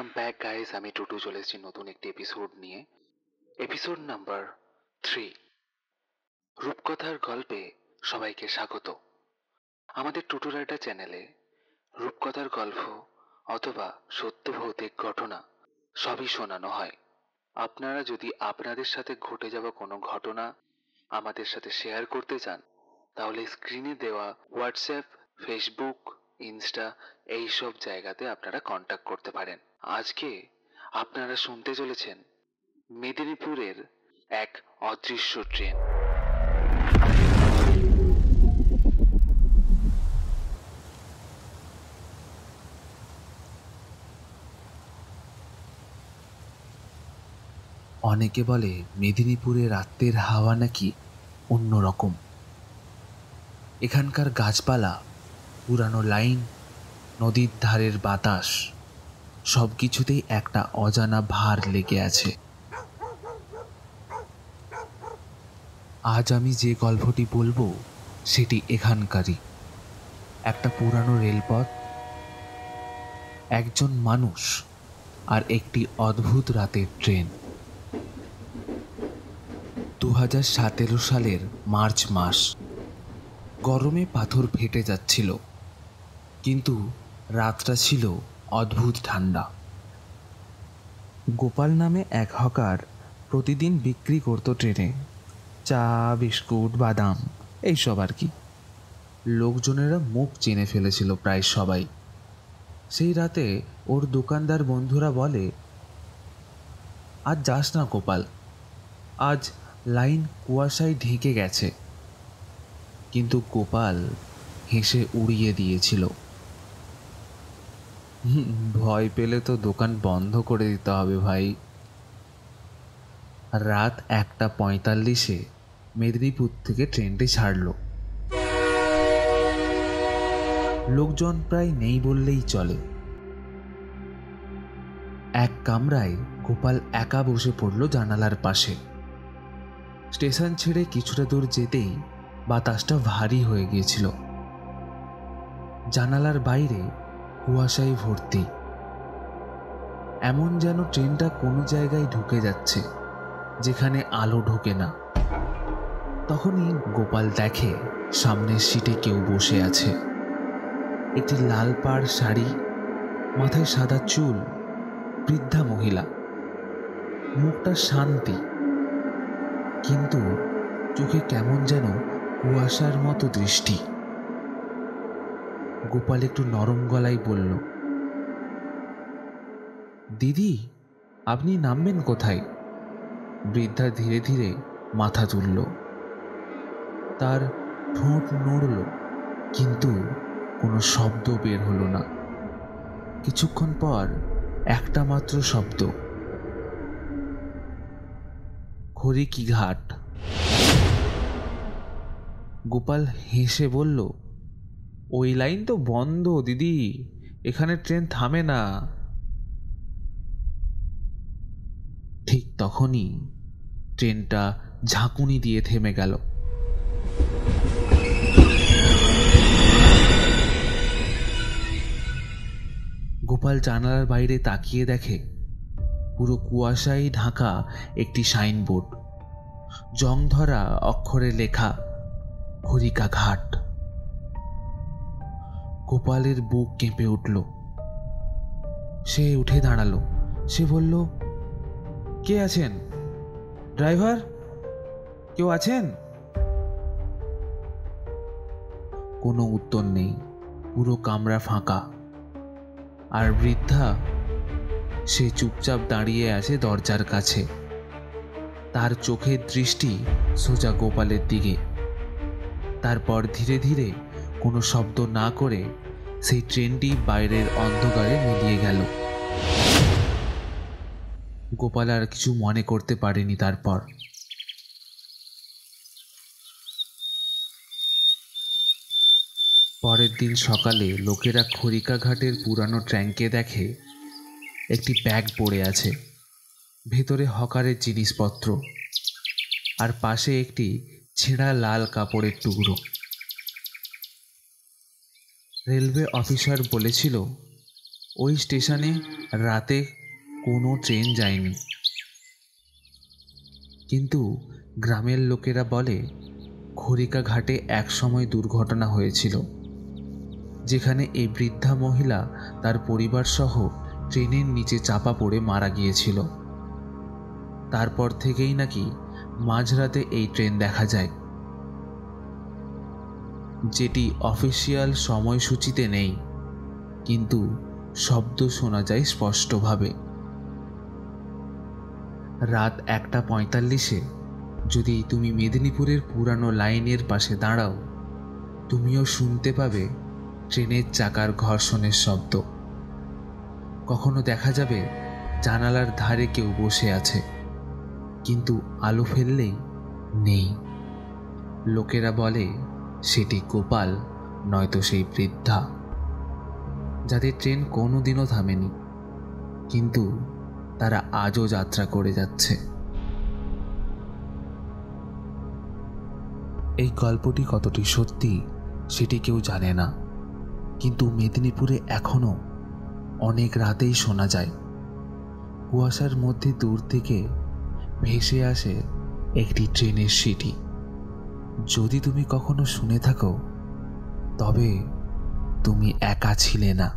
Welcome back guys. আমি টুটু চলে এসেছি নতুন একটি এপিসোড নিয়ে। Episode number 3। রূপকথার গল্পে সবাইকে স্বাগত। আমাদের টুটু রাইটার চ্যানেলে রূপকথার গল্প অথবা সত্য ভৌতিক ঘটনা সবই শোনানো হয়। আপনারা যদি আপনাদের সাথে ঘটে যাওয়া কোনো ঘটনা আমাদের সাথে শেয়ার করতে চান, তাহলে স্ক্রিনে দেওয়া হোয়াটসঅ্যাপ, ফেসবুক, ইনস্টা এইসব জায়গাতে আপনারা কন্ট্যাক্ট করতে পারেন। আজকে আপনারা শুনতে চলেছেন মেদিনীপুরের এক অদৃশ্য ট্রেন। অনেকে বলে মেদিনীপুরের রাতের হাওয়া নাকি অন্যরকম। এখানকার গাছপালা, পুরানো লাইন, নদীর ধারের বাতাস, সব কিছুতেই একটা অজানা ভার লেগে আছে। আজ আমি যে গল্পটি বলবো সেটি এখানকারই। একটা পুরানো রেলপথ, একজন মানুষ আর একটি অদ্ভুত রাতের ট্রেন। 2017 সালের মার্চ মাস। গরমে পাথর ফেটে যাচ্ছিল, কিন্তু রাতটা ছিল অদ্ভুত ঠান্ডা। গোপাল নামে এক হকার প্রতিদিন বিক্রি করত ট্রেনে চা, বিস্কুট, বাদাম, এইসব আর কি। লোকজনেরা মুখ চিনে ফেলেছিল প্রায় সবাই। সেই রাতে ওর দোকানদার বন্ধুরা বলে, আজ যাস না গোপাল, আজ লাইন কুয়াশায় ঢেকে গেছে। কিন্তু গোপাল হেসে উড়িয়ে দিয়েছিল, ভয় পেলে তো দোকান বন্ধ করে দিতে হবে ভাই। রাত 1:45 মেদিনীপুর থেকে ট্রেনটি ছাড়ল। লোকজন প্রায় নেই বললেই চলে। এক কামরায় গোপাল একা বসে পড়ল জানালার পাশে। স্টেশন ছেড়ে কিছুটা দূর যেতেই বাতাসটা ভারী হয়ে গিয়েছিল। জানালার বাইরে কুয়াশায় ভর্তি, এমন যেন ট্রেনটা কোনো জায়গায় ঢুকে যাচ্ছে যেখানে আলো ঢোকে না। তখনই গোপাল দেখে সামনের সিটে কেউ বসে আছে। একটি লাল পাড় শাড়ি, মাথায় সাদা চুল, বৃদ্ধা মহিলা। মুখটা শান্তি, কিন্তু চোখে কেমন যেন কুয়াশার মতো দৃষ্টি। গোপাল একটু নরম গলায় বলল, দিদি, আপনি নামবেন কোথায়? বৃদ্ধা ধীরে ধীরে মাথা তুলল। তার ঠোঁট নড়ল, কিন্তু কোনো শব্দ বের হলো না। কিছুক্ষণ পর একটা মাত্র শব্দ, খড়িকিঘাট। গোপাল হেসে বলল, ওই লাইন তো বন্ধ দিদি, এখানে ট্রেন থামে না। ঠিক তখনই ট্রেনটা ঝাঁকুনি দিয়ে থেমে গেল। গোপাল জানালার বাইরে তাকিয়ে দেখে পুরো কুয়াশায় ঢাকা একটি সাইনবোর্ড, জং ধরা অক্ষরে লেখা খড়িকাঘাট। গোপালের বুক কেঁপে উঠল। সে উঠে দাঁড়ালো। সে বলল, কে আছেন? ড্রাইভার, কেউ আছেন? কোনো উত্তর নেই। পুরো কামরা ফাঁকা। আর বৃদ্ধা, সে চুপচাপ দাঁড়িয়ে আছে দরজার কাছে। তার চোখের দৃষ্টি সোজা গোপালের দিকে। তারপর ধীরে ধীরে কোনো শব্দ না করে সেই ট্রেনটি বাইরের অন্ধকারে মিলিয়ে গেল। গোপাল আর কিছু মনে করতে পারেনি। তারপর পরের দিন সকালে লোকেরা খড়িকাঘাটের পুরানো ট্যাঙ্কে দেখে একটি ব্যাগ পড়ে আছে, ভেতরে হকারের জিনিসপত্র, আর পাশে একটি ছেঁড়া লাল কাপড়ের টুকরো। রেলওয়ে অফিসার বলেছিল ওই স্টেশনে রাতে কোনো ট্রেন যায়নি, কিন্তু গ্রামের লোকেরা বলে খড়িকা ঘাটে একসময় দুর্ঘটনা হয়েছিল, যেখানে এই বৃদ্ধা মহিলা তার পরিবার সহ ট্রেনের নিচে চাপা পড়ে মারা গিয়েছিল। তারপর থেকেই নাকি মাঝরাতে এই ট্রেন দেখা যায়, যেটি অফিসিয়াল সময়সূচিতে নেই, কিন্তু শব্দ শোনা যায় স্পষ্টভাবে। রাত 1:45-এ যদি তুমি মেদিনীপুরের পুরানো লাইনের পাশে দাঁড়াও, তুমিও শুনতে পাবে ট্রেনের চাকার ঘর্ষণের শব্দ। কখনো দেখা যাবে জানালার ধারে কেউ বসে আছে, কিন্তু আলো ফেললেই নেই। লোকেরা বলে সেটি গোপাল, নয়তো সেই বৃদ্ধা, যাদের ট্রেন কোনোদিনও থামেনি, কিন্তু তারা আজও যাত্রা করে যাচ্ছে। এই গল্পটি কতটি সত্যি সেটি কেউ জানে না, কিন্তু মেদিনীপুরে এখনো অনেক রাতেই শোনা যায় কুয়াশার মধ্যে দূর থেকে ভেসে আসে একটি ট্রেনের সিটি। যদি তুমি কখনো শুনে থাকো, তবে তুমি একা ছিলে না।